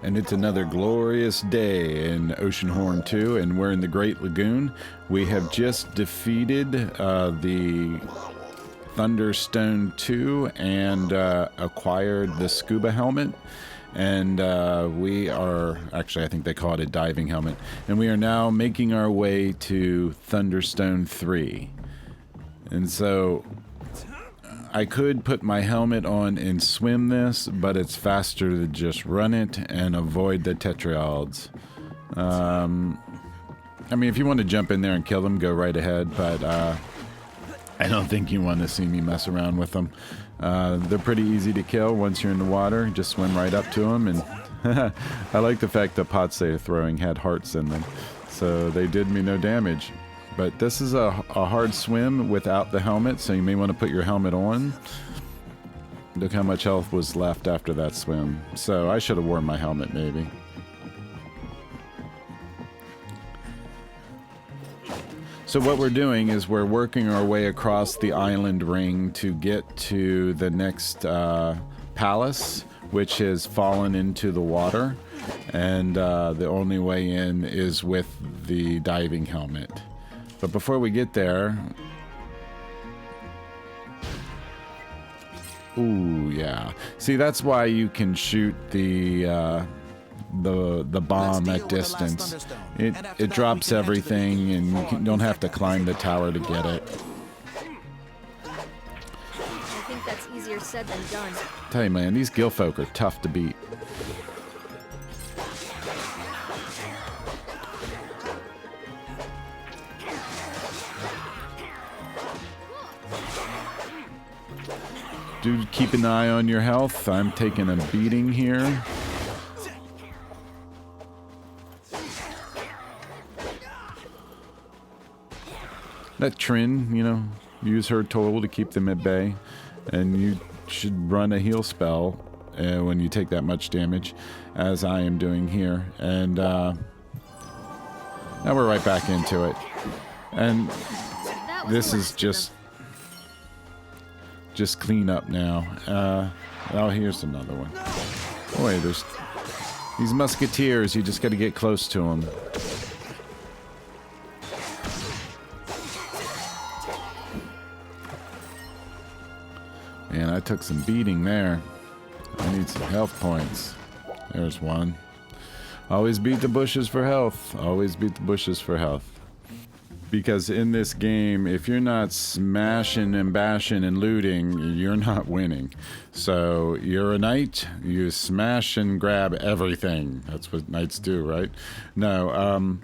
And it's another glorious day in Oceanhorn 2, and we're in the Great Lagoon. We have just defeated the Thunderstone II and acquired the scuba helmet. And we are, actually I think they call it a diving helmet, and we are now making our way to Thunderstone III. And so I could put my helmet on and swim this, but it's faster to just run it and avoid the tetraods. I mean, if you want to jump in there and kill them, go right ahead, but I don't think you want to see me mess around with them. They're pretty easy to kill once you're in the water. Just swim right up to them, and I like the fact the pots they were throwing had hearts in them, so they did me no damage. But this is a hard swim without the helmet, so you may want to put your helmet on. Look how much health was left after that swim. So I should have worn my helmet, maybe. So what we're doing is we're working our way across the island ring to get to the next palace, which has fallen into the water. And the only way in is with the diving helmet. But before we get there... Ooh, yeah. See, that's why you can shoot the bomb at distance. It drops everything, and you don't have to climb the tower to get it. I think that's easier said than done. Tell you, man, these Gilfolk are tough to beat. Do keep an eye on your health. I'm taking a beating here. Let Trin, you know, use her tool to keep them at bay. And you should run a heal spell when you take that much damage, as I am doing here. And now we're right back into it. And this is just clean up now. Oh, here's another one. Boy, there's these musketeers. You just got to get close to them. Man, I took some beating there. I need some health points. There's one. Always beat the bushes for health. Always beat the bushes for health. Because in this game, if you're not smashing and bashing and looting, you're not winning. So you're a knight, you smash and grab everything. That's what knights do, right? No,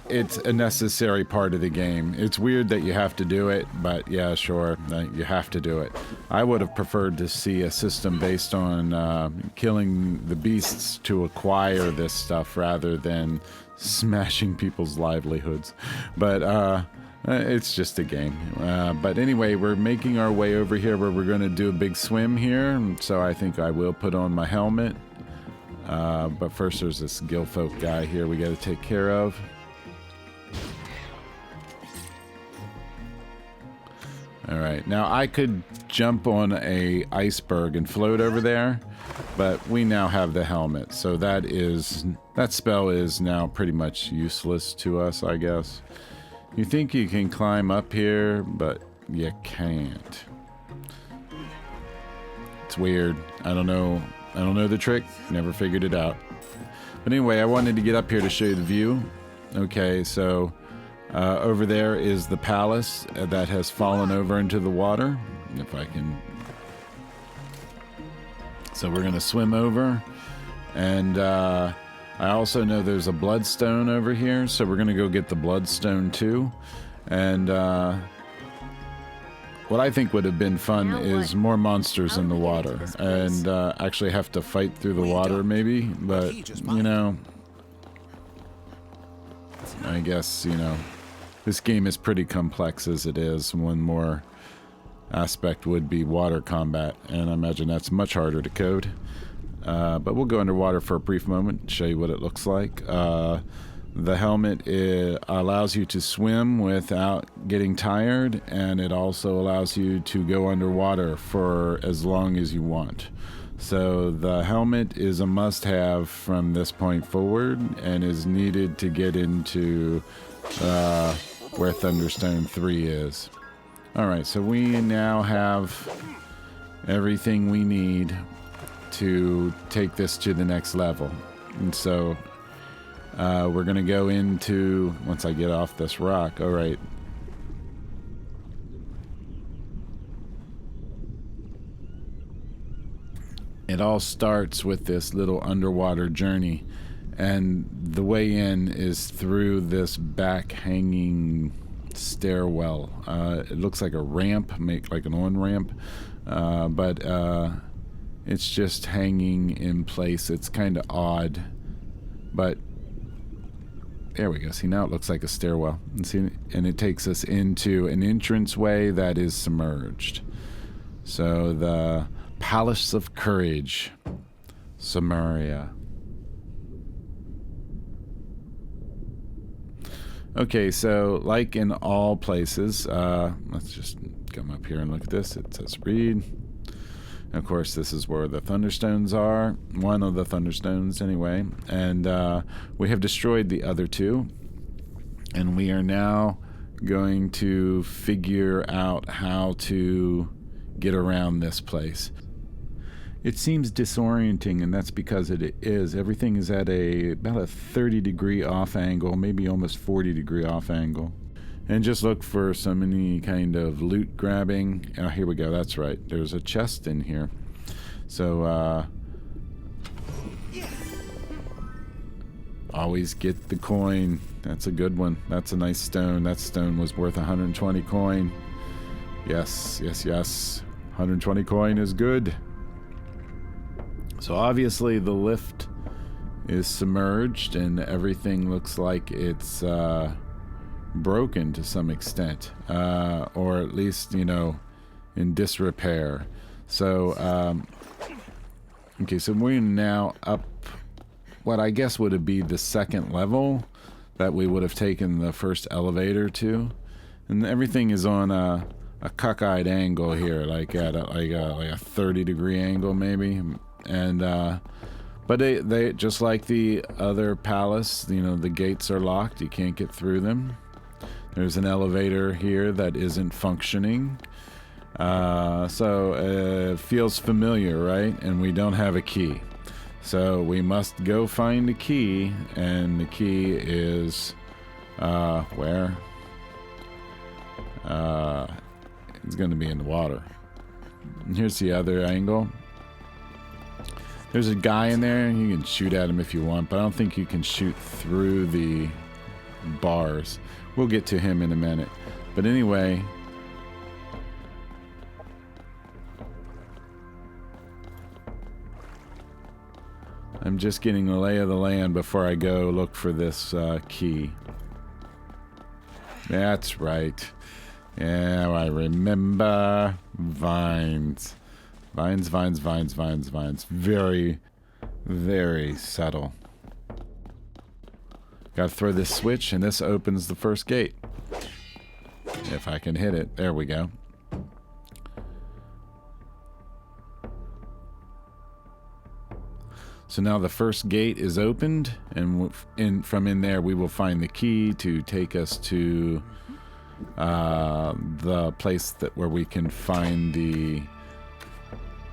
it's a necessary part of the game. It's weird that you have to do it, but yeah, sure, you have to do it. I would have preferred to see a system based on killing the beasts to acquire this stuff rather than smashing people's livelihoods. But it's just a game. But anyway, we're making our way over here where we're going to do a big swim here. So I think I will put on my helmet. But first there's this Gilfolk guy here we got to take care of. Alright, now I could jump on a iceberg and float over there, but we now have the helmet, so that spell is now pretty much useless to us, I guess. You think you can climb up here, but you can't. It's weird. I don't know the trick, never figured it out. But anyway, I wanted to get up here to show you the view. Okay, so over there is the palace that has fallen over into the water. If I can... So we're going to swim over. And I also know there's a bloodstone over here, so we're going to go get the bloodstone too. And what I think would have been fun is more monsters in the water. And actually have to fight through the water maybe. But, you know... I guess, you know... This game is pretty complex as it is. One more aspect would be water combat, and I imagine that's much harder to code. But we'll go underwater for a brief moment, show you what it looks like. The helmet allows you to swim without getting tired, and it also allows you to go underwater for as long as you want. So the helmet is a must-have from this point forward and is needed to get into where Thunderstone 3 is. Alright, so we now have everything we need to take this to the next level. And so we're going to go into, once I get off this rock, alright. It all starts with this little underwater journey, and the way in is through this back hanging stairwell. It looks like a ramp, like an on-ramp, but it's just hanging in place. It's kind of odd, but there we go. See, now it looks like a stairwell, and it takes us into an entranceway that is submerged. So the Palace of Courage, Samaria. Okay, so like in all places, let's just come up here and look at this. It says read. And of course, this is where the Thunderstones are. One of the Thunderstones, anyway. And we have destroyed the other two. And we are now going to figure out how to get around this place. It seems disorienting, and that's because it is. Everything is at about a 30-degree off angle, maybe almost 40-degree off angle. And just look for any kind of loot grabbing. Oh, here we go. That's right. There's a chest in here. So, always get the coin. That's a good one. That's a nice stone. That stone was worth 120 coin. Yes, yes, yes. 120 coin is good. So obviously the lift is submerged and everything looks like it's broken to some extent, or at least, in disrepair. So, okay, so we're now up what I guess would be the second level that we would have taken the first elevator to. And everything is on a cockeyed angle here, like at a 30-degree angle maybe. And but they just like the other palace, the gates are locked. You can't get through them. There's an elevator here that isn't functioning. So it feels familiar, right? And we don't have a key. So we must go find a key, and the key is where? It's going to be in the water. And here's the other angle. There's a guy in there. You can shoot at him if you want, but I don't think you can shoot through the bars. We'll get to him in a minute. But anyway, I'm just getting the lay of the land before I go look for this key. That's right. Yeah, I remember. Vines. Vines, vines, vines, vines, vines. Very, very subtle. Gotta throw this switch, and this opens the first gate. If I can hit it. There we go. So now the first gate is opened, and from in there we will find the key to take us to the place where we can find the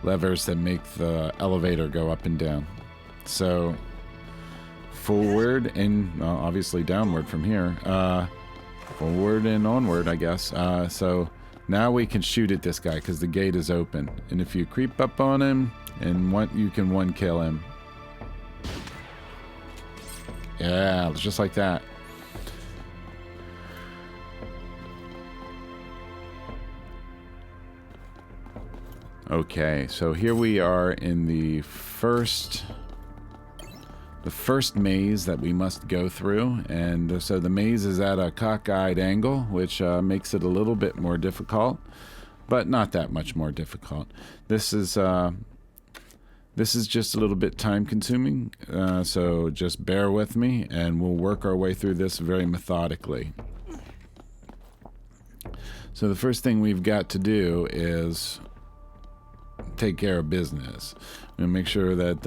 levers that make the elevator go up and down. So forward and obviously downward from here. Forward and onward, I guess. So now we can shoot at this guy because the gate is open. And if you creep up on him, you can one kill him. Yeah, just like that. Okay, so here we are in the first maze that we must go through, and so the maze is at a cockeyed angle, which makes it a little bit more difficult, but not that much more difficult. This is just a little bit time consuming, so just bear with me, and we'll work our way through this very methodically. So the first thing we've got to do is take care of business. And make sure that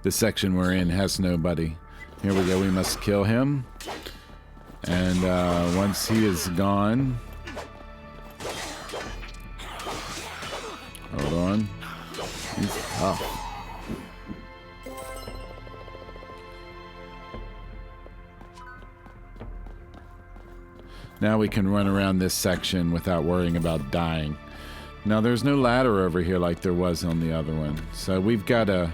the section we're in has nobody. Here we go. We must kill him. And once he is gone... Hold on. He's tough. Now we can run around this section without worrying about dying. Now there's no ladder over here like there was on the other one. So we've got to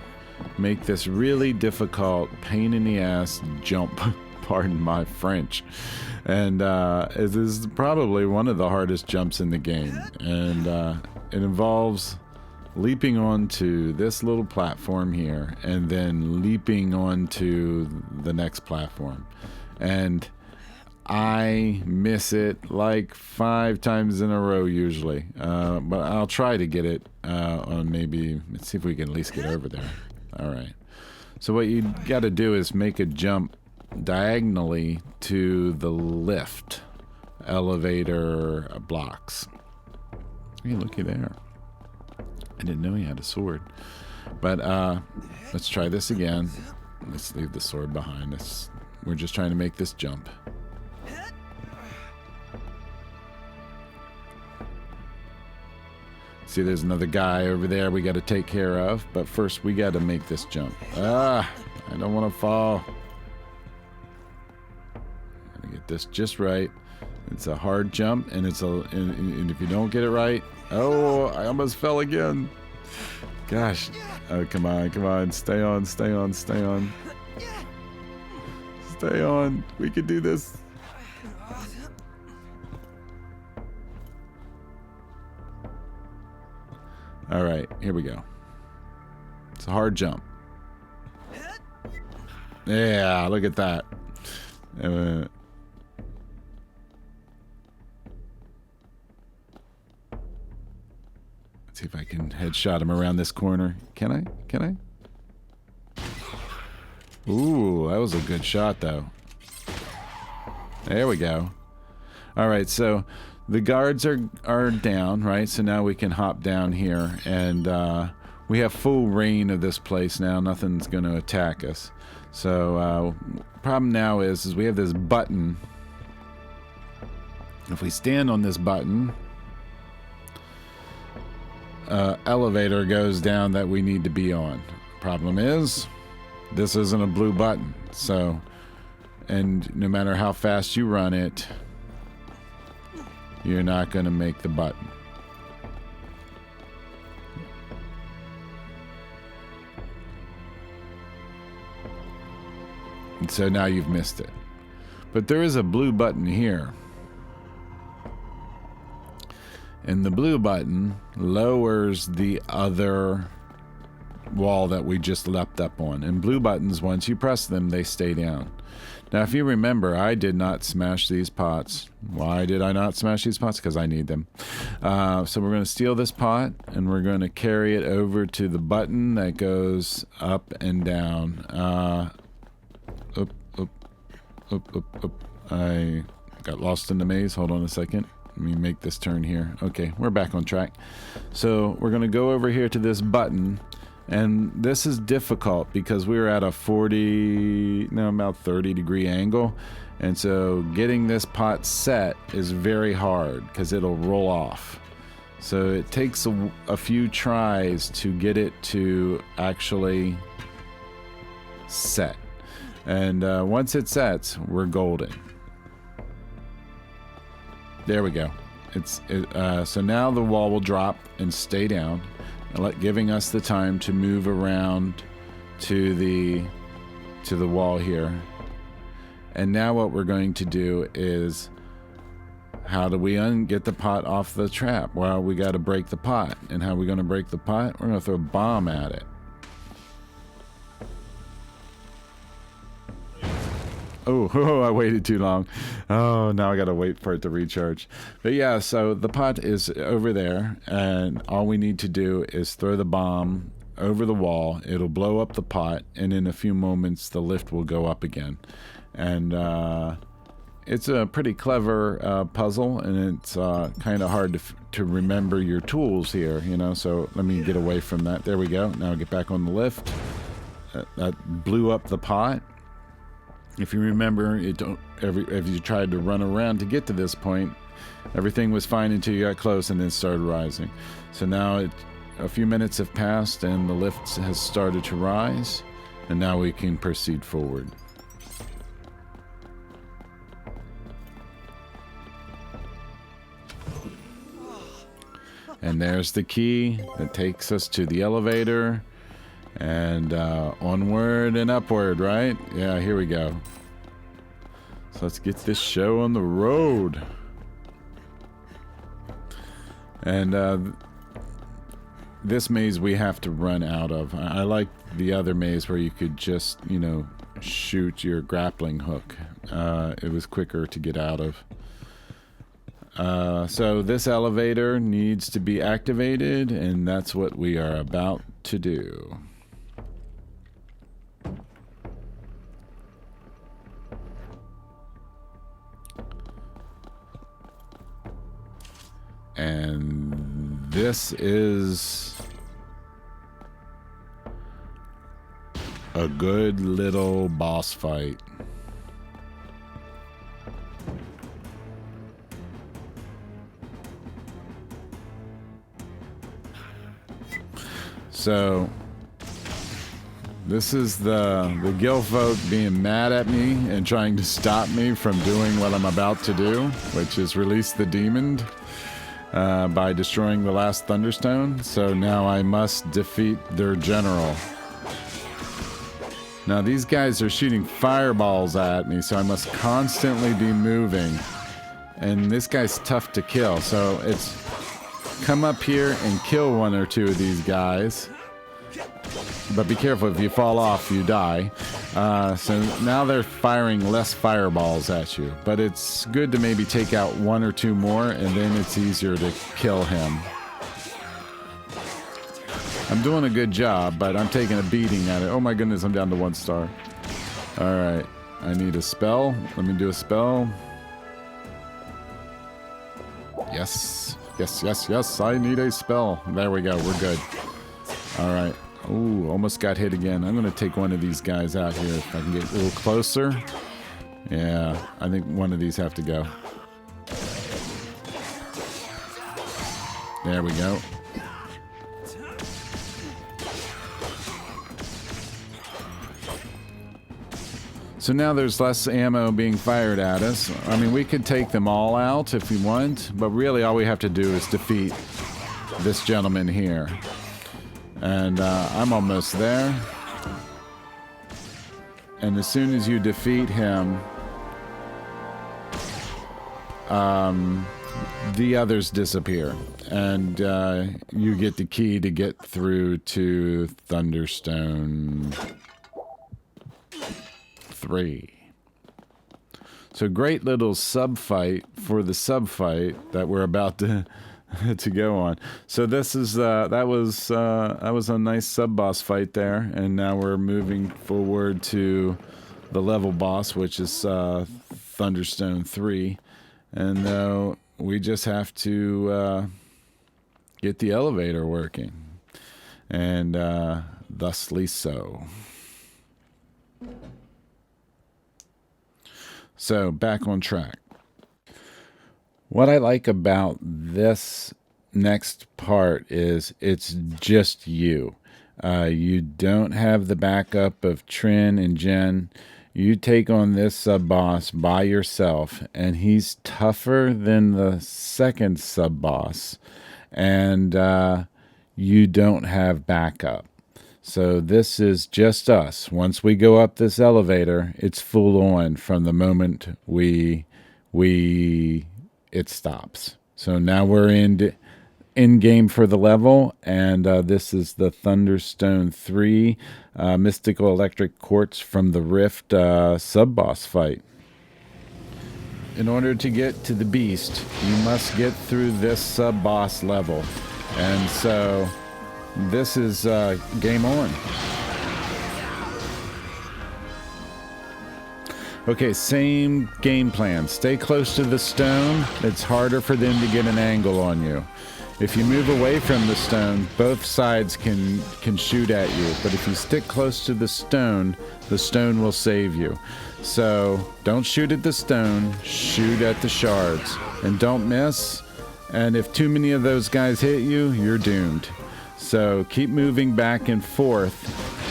make this really difficult, pain in the ass jump. Pardon my French. And it is probably one of the hardest jumps in the game. And it involves leaping onto this little platform here and then leaping onto the next platform. And I miss it like 5 times in a row usually, but I'll try to get it on maybe, let's see if we can at least get over there. All right. So what you got to do is make a jump diagonally to the lift elevator blocks. Hey, looky there. I didn't know he had a sword. But let's try this again. Let's leave the sword behind us. We're just trying to make this jump. See, there's another guy over there we got to take care of. But first, we got to make this jump. I don't want to fall. Gotta get this just right. It's a hard jump, and and if you don't get it right, oh, I almost fell again. Gosh. Oh, come on, come on. Stay on, stay on, stay on. Stay on. We can do this. All right, here we go. It's a hard jump. Yeah, look at that. Let's see if I can headshot him around this corner. Can I? Can I? Ooh, that was a good shot, though. There we go. All right, so the guards are down, right? So now we can hop down here, and we have full reign of this place now. Nothing's going to attack us. So problem now is we have this button. If we stand on this button, elevator goes down that we need to be on. Problem is, this isn't a blue button. So, and no matter how fast you run it, you're not going to make the button. And so now you've missed it. But there is a blue button here. And the blue button lowers the other wall that we just leapt up on. And blue buttons, once you press them, they stay down. Now, if you remember, I did not smash these pots. Why did I not smash these pots? Because I need them. So we're going to steal this pot, and we're going to carry it over to the button that goes up and down. Up. I got lost in the maze. Hold on a second. Let me make this turn here. Okay, we're back on track. So we're going to go over here to this button. And this is difficult because we're at a about 30 degree angle. And so getting this pot set is very hard because it'll roll off. So it takes a few tries to get it to actually set. And once it sets, we're golden. There we go. So now the wall will drop and stay down, giving us the time to move around to the wall here. And now what we're going to do is, how do we get the pot off the trap? Well, we got to break the pot. And how are we going to break the pot? We're going to throw a bomb at it. Oh, I waited too long. Oh, now I got to wait for it to recharge. But yeah, so the pot is over there, and all we need to do is throw the bomb over the wall. It'll blow up the pot, and in a few moments, the lift will go up again. And it's a pretty clever puzzle, and it's kind of hard to remember your tools here, you know. So let me get away from that. There we go. Now get back on the lift. That blew up the pot. If you remember, if you tried to run around to get to this point, everything was fine until you got close and then started rising. So now a few minutes have passed and the lift has started to rise, and now we can proceed forward. And there's the key that takes us to the elevator. And onward and upward, right? Yeah, here we go. So let's get this show on the road. And this maze we have to run out of. I like the other maze where you could just, you know, shoot your grappling hook. It was quicker to get out of. So this elevator needs to be activated, and that's what we are about to do. And this is a good little boss fight. So this is the Gilfolk being mad at me and trying to stop me from doing what I'm about to do, which is release the demon by destroying the last Thunderstone. So now I must defeat their general. Now these guys are shooting fireballs at me, so I must constantly be moving. And this guy's tough to kill, so it's come up here and kill one or two of these guys. But be careful, if you fall off, you die. So now they're firing less fireballs at you. But it's good to maybe take out one or two more, and then it's easier to kill him. I'm doing a good job, but I'm taking a beating at it. Oh my goodness, I'm down to 1 star. Alright, I need a spell. Let me do a spell. Yes. Yes, yes, yes, I need a spell. There we go, we're good. Alright. Ooh, almost got hit again. I'm going to take one of these guys out here if I can get a little closer. Yeah, I think one of these have to go. There we go. So now there's less ammo being fired at us. I mean, we could take them all out if we want, but really all we have to do is defeat this gentleman here. And I'm almost there. And as soon as you defeat him, the others disappear. And you get the key to get through to Thunderstone III. So great little sub fight for the sub fight that we're about to go on. So this is that was a nice sub boss fight there, and now we're moving forward to the level boss, which is Thunderstone III, and we just have to get the elevator working, and thusly so. So back on track. What I like about this next part is it's just you. You don't have the backup of Trin and Jen. You take on this sub-boss by yourself, and he's tougher than the second sub-boss, and you don't have backup. So this is just us. Once we go up this elevator, it's full on from the moment it stops. So now we're in game for the level, and this is the Thunderstone III Mystical Electric Quartz from the Rift sub-boss fight. In order to get to the beast, you must get through this sub-boss level. And so this is game on. Okay, same game plan. Stay close to the stone. It's harder for them to get an angle on you. If you move away from the stone, both sides can shoot at you. But if you stick close to the stone will save you. So don't shoot at the stone, shoot at the shards. And don't miss. And if too many of those guys hit you, you're doomed. So keep moving back and forth.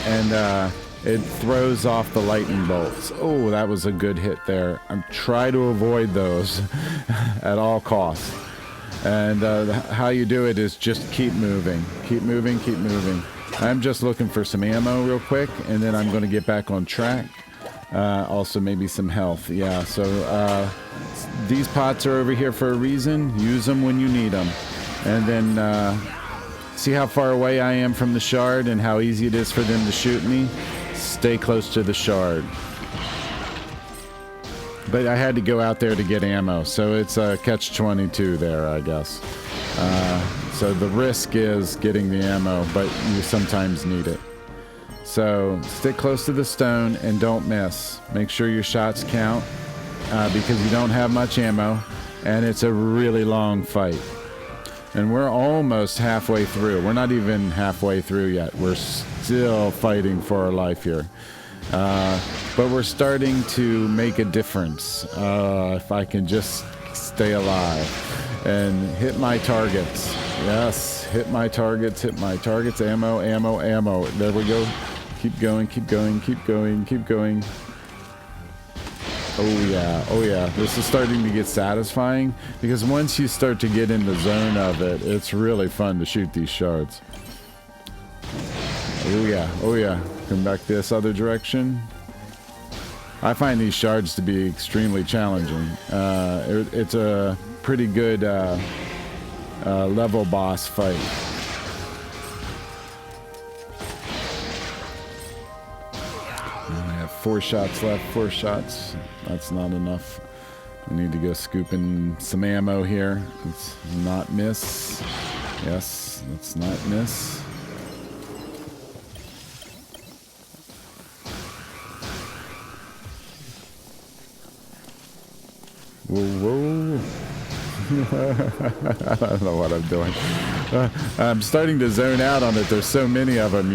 And it throws off the lightning bolts. Oh, that was a good hit there. Try to avoid those at all costs. And how you do it is just keep moving. Keep moving, keep moving. I'm just looking for some ammo real quick, and then I'm going to get back on track. Also, maybe some health. Yeah, so these pots are over here for a reason. Use them when you need them. And then see how far away I am from the shard and how easy it is for them to shoot me. Stay close to the shard. But I had to go out there to get ammo, so it's a catch-22 there, I guess. So the risk is getting the ammo, but you sometimes need it. So stick close to the stone and don't miss. Make sure your shots count because you don't have much ammo, and it's a really long fight. And we're almost halfway through. We're not even halfway through yet. We're still fighting for our life here. But we're starting to make a difference. If I can just stay alive and hit my targets. Yes, hit my targets, hit my targets. Ammo, ammo, ammo. There we go. Keep going, keep going, keep going, keep going. Oh yeah, oh yeah. This is starting to get satisfying because once you start to get in the zone of it, it's really fun to shoot these shards. Oh yeah, oh yeah. Come back this other direction. I find these shards to be extremely challenging. It's a pretty good level boss fight. I have 4 shots left, 4 shots. That's not enough. I need to go scooping some ammo here. Let's not miss. Yes, let's not miss. Whoa, whoa. I don't know what I'm doing. I'm starting to zone out on it. There's so many of them.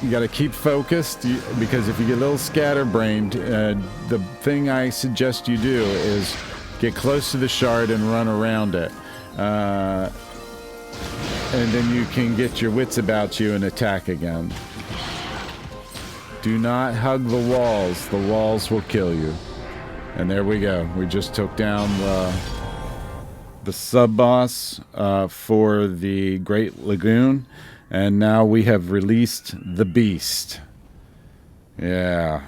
You got to keep focused because if you get a little scatterbrained, the thing I suggest you do is get close to the shard and run around it. And then you can get your wits about you and attack again. Do not hug the walls. The walls will kill you. And there we go. We just took down the sub-boss for the Great Lagoon. And now we have released the beast. Yeah.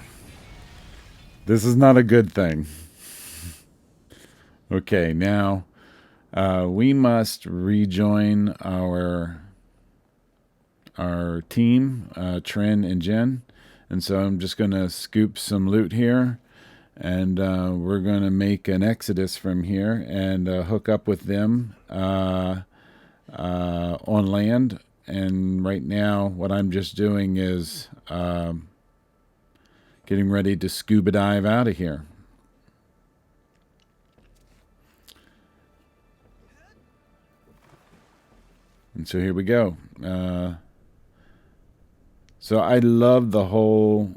This is not a good thing. Okay, now we must rejoin our team, Trin and Jen. And so I'm just going to scoop some loot here. And we're going to make an exodus from here and hook up with them on land. And right now, what I'm just doing is getting ready to scuba dive out of here. And so here we go. So I love the whole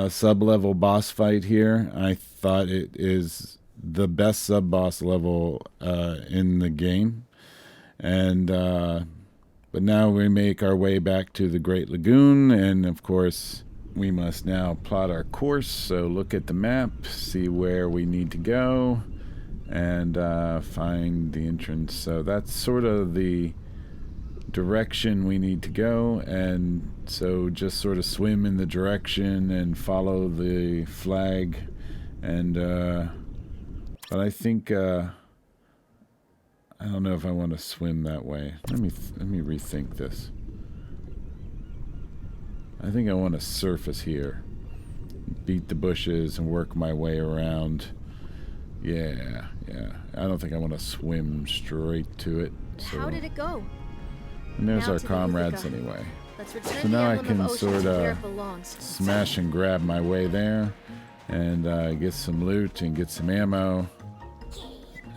sub-level boss fight here. I thought it is the best sub-boss level in the game. And but now we make our way back to the Great Lagoon, and of course we must now plot our course. So look at the map, see where we need to go, and find the entrance. So that's sort of the direction we need to go, and so just sort of swim in the direction and follow the flag. And but I think I don't know if I want to swim that way. Let me rethink this. I think I want to surface here, beat the bushes and work my way around. Yeah. I don't think I want to swim straight to it. So. How did it go? And there's Now our to the comrades Ithaca. anyway. Let's return So the now I emblem can of Ocean sort to where of it belongs. smash and grab my way there and get some loot and get some ammo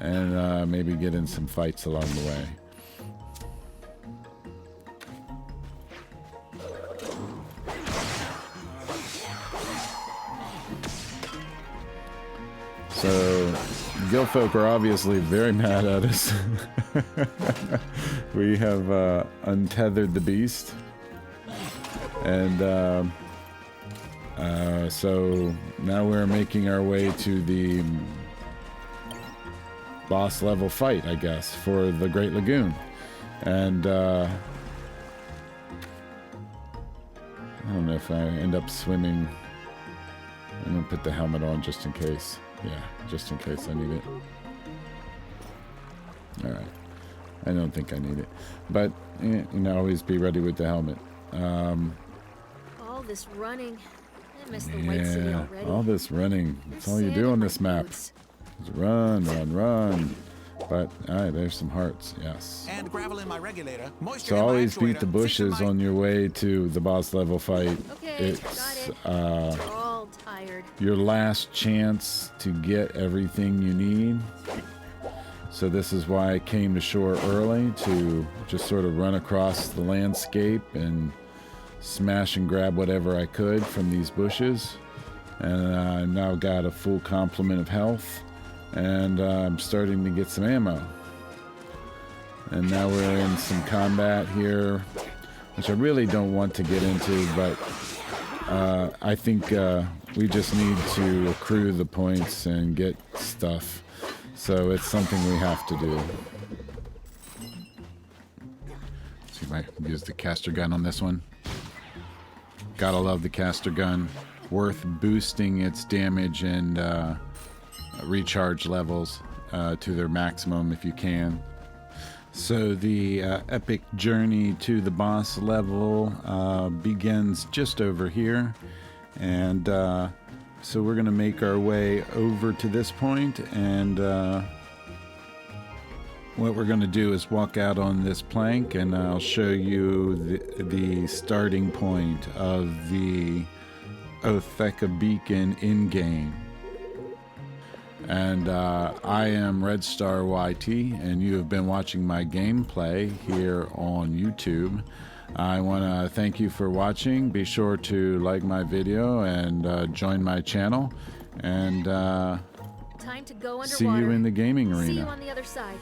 and maybe get in some fights along the way. So, Gilfolk are obviously very mad at us. We have untethered the beast. And so now we're making our way to the boss level fight, I guess, for the Great Lagoon. And I don't know if I end up swimming. I'm gonna put the helmet on just in case. Yeah, just in case I need it. Alright. I don't think I need it. But, you know, always be ready with the helmet. All this running. I miss the White City already. All this running. That's all you Sand do in on my this map. boots. Just run, run, run. But, alright, there's some hearts, yes. And gravel in my regulator. Moisture So in my always beat actuator, the fixing bushes my- on your way to the boss level fight. Okay, got It's it. We're all tired. your last chance to get everything you need. So this is why I came to shore early, to just sort of run across the landscape and smash and grab whatever I could from these bushes. And I now got a full complement of health, and I'm starting to get some ammo. And now we're in some combat here, which I really don't want to get into, but I think we just need to accrue the points and get stuff. So it's something we have to do. See if I can use the caster gun on this one. Gotta love the caster gun. Worth boosting its damage and recharge levels to their maximum if you can. So the epic journey to the boss level begins just over here. And so we're going to make our way over to this point, and what we're going to do is walk out on this plank, and I'll show you the starting point of the Otheca Beacon in-game. And I am Red Star YT, and you have been watching my gameplay here on YouTube. I want to thank you for watching. Be sure to like my video and join my channel. And Time to go underwater. see you in the gaming See you arena. on the other side.